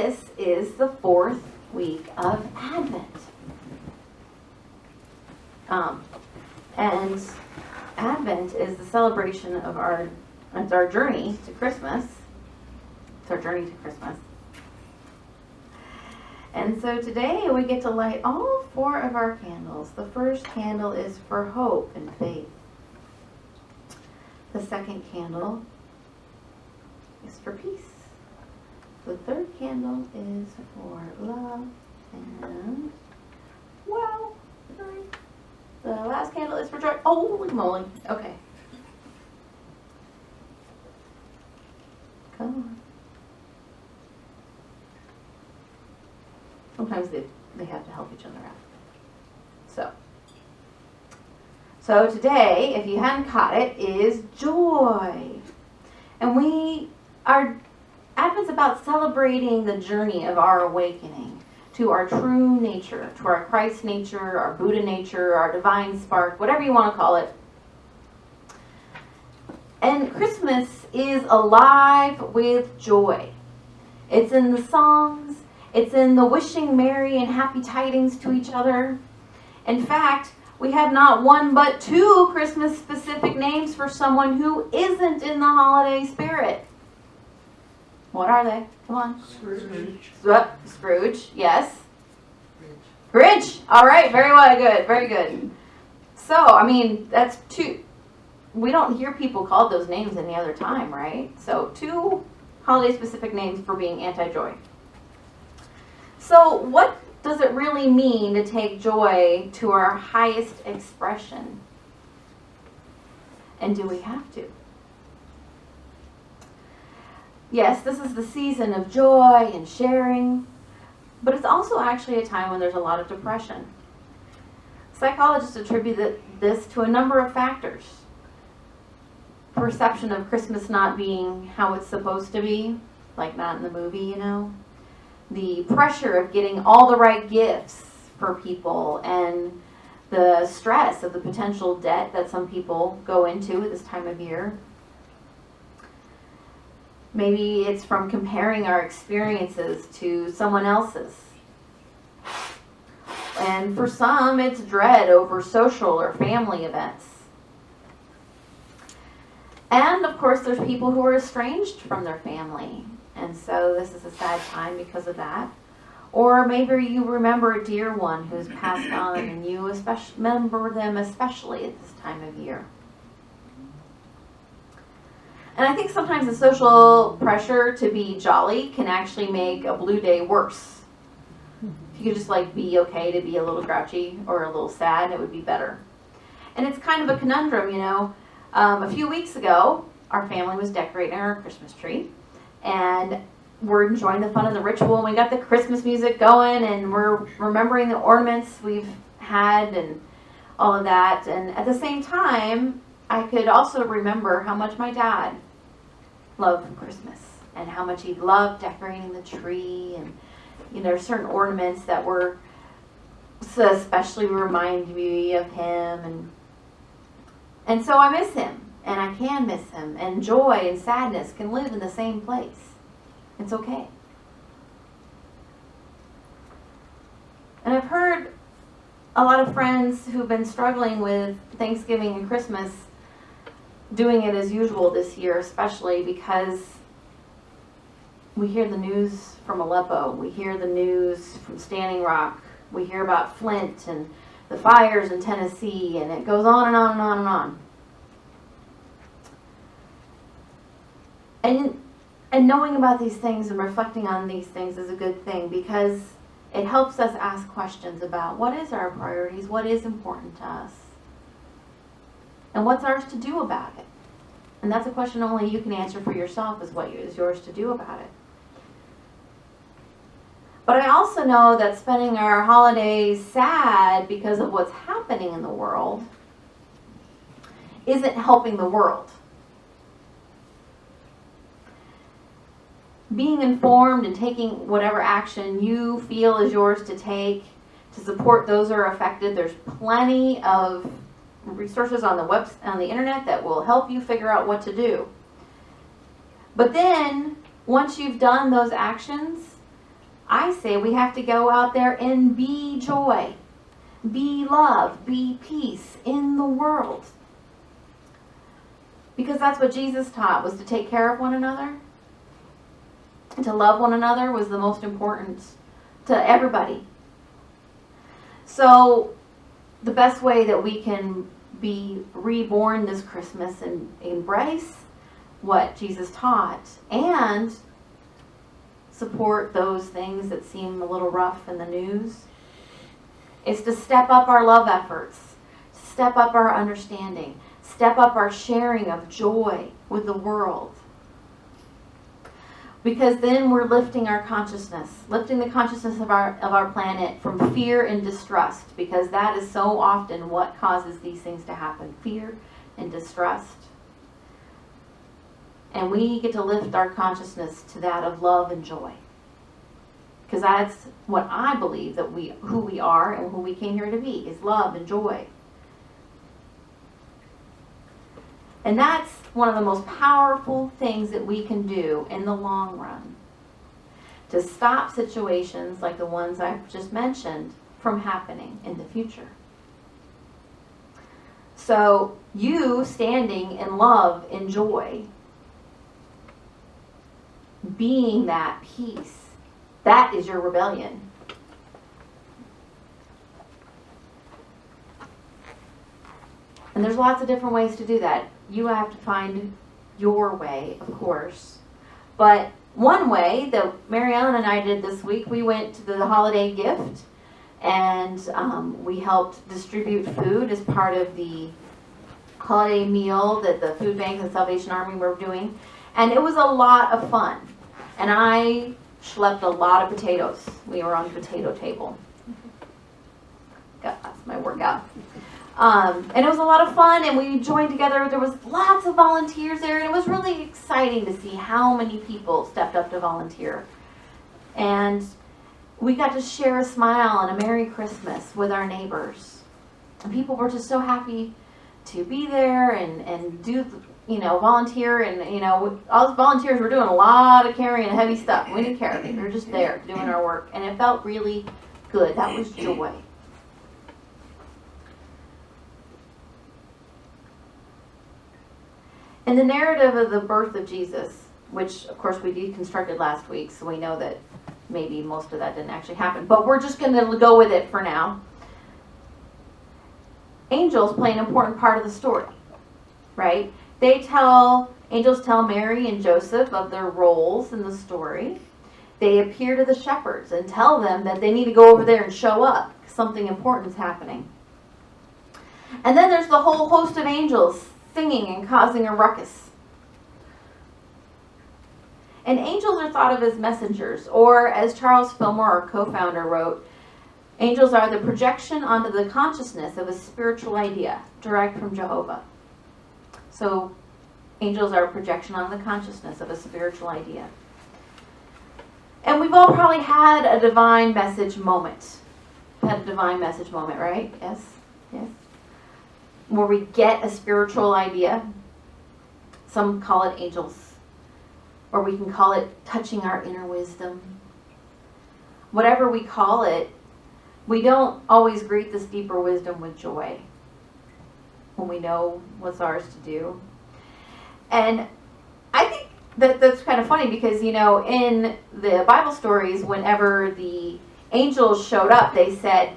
this is the 4th week of Advent. And Advent is the celebration of our journey to Christmas. It's our journey to Christmas. And so today we get to light all 4 of our candles. The first candle is for hope and faith. The second candle is for peace. The third candle is for love. And, well, the last candle is for joy. Oh, holy moly. Okay. Come on. Sometimes they have to help each other out. So today, if you hadn't caught it, is joy. And Advent's about celebrating the journey of our awakening to our true nature, to our Christ nature, our Buddha nature, our divine spark, whatever you want to call it. And Christmas is alive with joy. It's in the songs. It's in the wishing merry and happy tidings to each other. In fact, we have not 1 but 2 Christmas-specific names for someone who isn't in the holiday spirit. What are they? Come on. Scrooge, yes. Grinch. All right, very well, good, very good. So, I mean, that's 2. We don't hear people called those names any other time, right? So, 2 holiday-specific names for being anti-joy. So, what does it really mean to take joy to our highest expression? And do we have to? Yes, this is the season of joy and sharing, but it's also actually a time when there's a lot of depression. Psychologists attribute this to a number of factors. Perception of Christmas not being how it's supposed to be, like not in the movie, you know. The pressure of getting all the right gifts for people, and the stress of the potential debt that some people go into at this time of year. Maybe it's from comparing our experiences to someone else's. And for some, it's dread over social or family events. And of course, there's people who are estranged from their family. And so this is a sad time because of that. Or maybe you remember a dear one who's passed on and you remember them especially at this time of year. And I think sometimes the social pressure to be jolly can actually make a blue day worse. If you could just be okay to be a little grouchy or a little sad, it would be better. And it's kind of a conundrum, you know. A few weeks ago, our family was decorating our Christmas tree. And we're enjoying the fun of the ritual, and we got the Christmas music going, and we're remembering the ornaments we've had and all of that. And at the same time, I could also remember how much my dad loved Christmas and how much he loved decorating the tree. And there's certain ornaments that were especially remind me of him. And so I miss him. And I can miss him. And joy and sadness can live in the same place. It's okay. And I've heard a lot of friends who've been struggling with Thanksgiving and Christmas doing it as usual this year, especially because we hear the news from Aleppo. We hear the news from Standing Rock. We hear about Flint and the fires in Tennessee. And it goes on and on and on and on. And knowing about these things and reflecting on these things is a good thing, because it helps us ask questions about what is our priorities, what is important to us, and what's ours to do about it. And that's a question only you can answer for yourself, is what is yours to do about it. But I also know that spending our holidays sad because of what's happening in the world isn't helping the world. Being informed and taking whatever action you feel is yours to take to support those who are affected. There's plenty of resources on the internet that will help you figure out what to do. But then, once you've done those actions, I say we have to go out there and be joy, be love, be peace in the world. Because that's what Jesus taught, was to take care of one another. And to love one another was the most important to everybody. So the best way that we can be reborn this Christmas and embrace what Jesus taught and support those things that seem a little rough in the news is to step up our love efforts, step up our understanding, step up our sharing of joy with the world. Because then we're lifting our consciousness, lifting the consciousness of our planet from fear and distrust, because that is so often what causes these things to happen, fear and distrust. And we get to lift our consciousness to that of love and joy. Because that's what I believe that who we are and who we came here to be, is love and joy. And that's one of the most powerful things that we can do in the long run to stop situations like the ones I've just mentioned from happening in the future. So you standing in love and joy, being that peace, that is your rebellion. And there's lots of different ways to do that. You have to find your way, of course. But one way that Mary Ellen and I did this week, we went to the holiday gift and we helped distribute food as part of the holiday meal that the food bank and Salvation Army were doing. And it was a lot of fun. And I schlepped a lot of potatoes. We were on the potato table. That's my workout. And it was a lot of fun, and we joined together. There was lots of volunteers there, and it was really exciting to see how many people stepped up to volunteer. And we got to share a smile and a Merry Christmas with our neighbors. And people were just so happy to be there and do, volunteer. And, all the volunteers were doing a lot of carrying heavy stuff. We didn't care. We were just there doing our work, and it felt really good. That was joy. In the narrative of the birth of Jesus, which of course we deconstructed last week, so we know that maybe most of that didn't actually happen, but we're just going to go with it for now. Angels play an important part of the story, right? Angels tell Mary and Joseph of their roles in the story. They appear to the shepherds and tell them that they need to go over there and show up. Something important is happening. And then there's the whole host of angels singing and causing a ruckus. And angels are thought of as messengers, or as Charles Fillmore, our co-founder, wrote, angels are the projection onto the consciousness of a spiritual idea, direct from Jehovah. So, angels are a projection on the consciousness of a spiritual idea. And we've all probably had a divine message moment. Right? Yes? Yes. Where we get a spiritual idea. Some call it angels. Or we can call it touching our inner wisdom. Whatever we call it, we don't always greet this deeper wisdom with joy when we know what's ours to do. And I think that's kind of funny because, in the Bible stories, whenever the angels showed up, they said,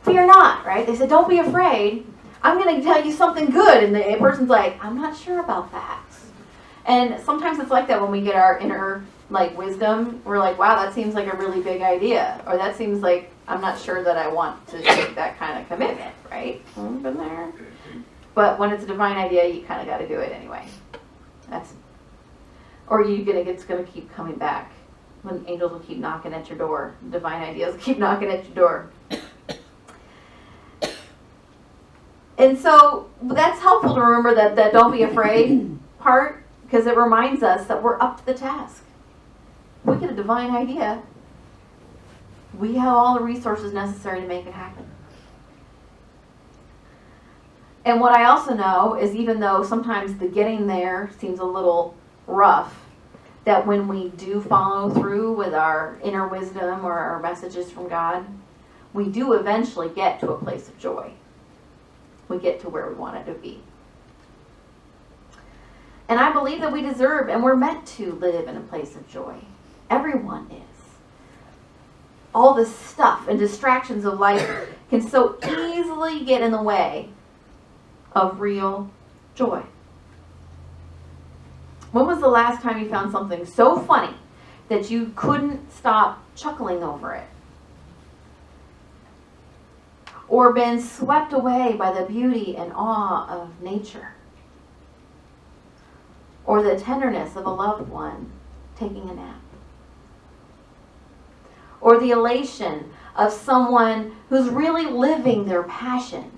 "Fear not," right? They said, "Don't be afraid. I'm going to tell you something good." And the person's like, "I'm not sure about that." And sometimes it's like that when we get our inner wisdom. We're like, wow, that seems like a really big idea. Or that seems like I'm not sure that I want to take that kind of commitment, right? Been there. But when it's a divine idea, you kind of got to do it anyway. Or it's going to keep coming back. When angels will keep knocking at your door. Divine ideas keep knocking at your door. And so that's helpful to remember that don't be afraid part, because it reminds us that we're up to the task. If we get a divine idea, we have all the resources necessary to make it happen. And what I also know is, even though sometimes the getting there seems a little rough, that when we do follow through with our inner wisdom or our messages from God, we do eventually get to a place of joy. We get to where we want it to be. And I believe that we deserve and we're meant to live in a place of joy. Everyone is. All the stuff and distractions of life can so easily get in the way of real joy. When was the last time you found something so funny that you couldn't stop chuckling over it? Or been swept away by the beauty and awe of nature? Or the tenderness of a loved one taking a nap? Or the elation of someone who's really living their passion?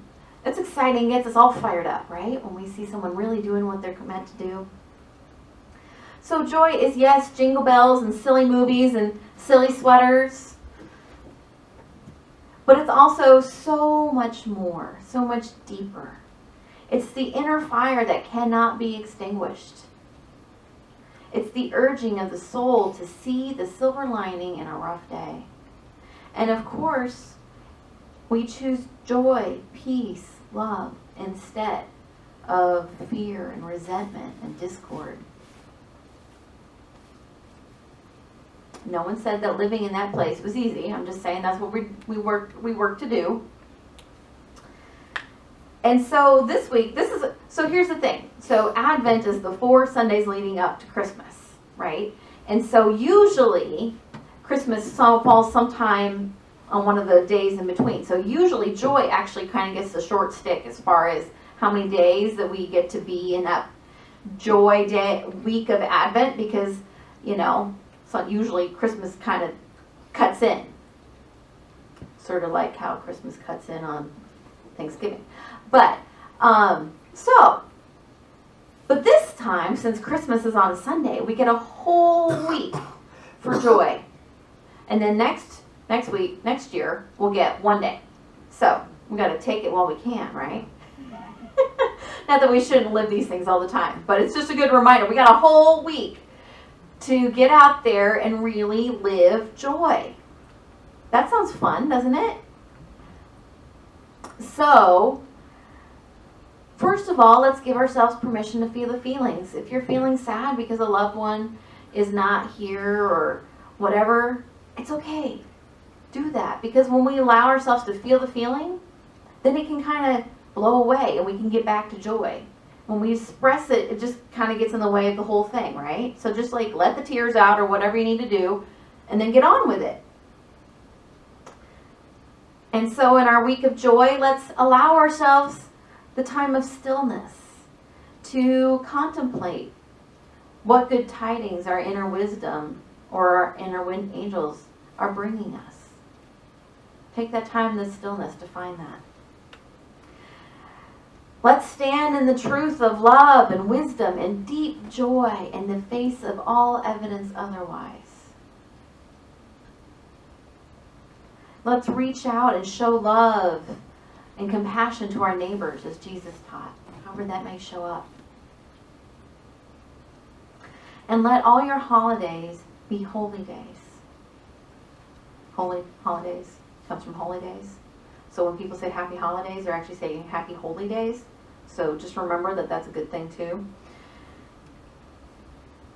It's exciting, gets us all fired up, right? When we see someone really doing what they're meant to do. So joy is, yes, jingle bells and silly movies and silly sweaters. But it's also so much more, so much deeper. It's the inner fire that cannot be extinguished. It's the urging of the soul to see the silver lining in a rough day. And of course, we choose joy, peace, love instead of fear and resentment and discord. No one said that living in that place was easy. I'm just saying that's what we work to do. And so this week, so here's the thing. So Advent is the 4 Sundays leading up to Christmas, right? And so usually Christmas falls sometime on one of the days in between. So usually joy actually kind of gets the short stick as far as how many days that we get to be in that joy day week of Advent, because, you know, so usually Christmas kind of cuts in. Sort of like how Christmas cuts in on Thanksgiving. But this time, since Christmas is on a Sunday, we get a whole week for joy. And then next year, we'll get one day. So we got to take it while we can, right? Not that we shouldn't live these things all the time, but it's just a good reminder. We got a whole week to get out there and really live joy. That sounds fun, doesn't it? So, first of all, let's give ourselves permission to feel the feelings. If you're feeling sad because a loved one is not here or whatever, it's okay. Do that. Because when we allow ourselves to feel the feeling, then it can kind of blow away and we can get back to joy. When we express it, it just kind of gets in the way of the whole thing, right? So just like let the tears out or whatever you need to do and then get on with it. And so in our week of joy, let's allow ourselves the time of stillness to contemplate what good tidings our inner wisdom or our inner angels are bringing us. Take that time in the stillness to find that. Let's stand in the truth of love and wisdom and deep joy in the face of all evidence otherwise. Let's reach out and show love and compassion to our neighbors as Jesus taught, however that may show up. And let all your holidays be holy days. Holy holidays comes from holy days. So when people say happy holidays, they're actually saying happy holy days. So just remember that that's a good thing too.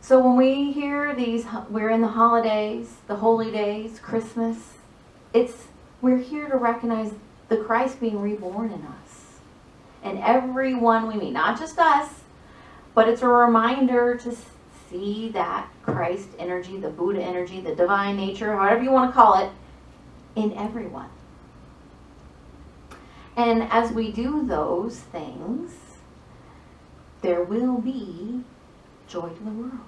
So when we hear these, we're in the holidays, the holy days, Christmas, we're here to recognize the Christ being reborn in us. And everyone we meet, not just us, but it's a reminder to see that Christ energy, the Buddha energy, the divine nature, however you want to call it, in everyone. And as we do those things, there will be joy to the world.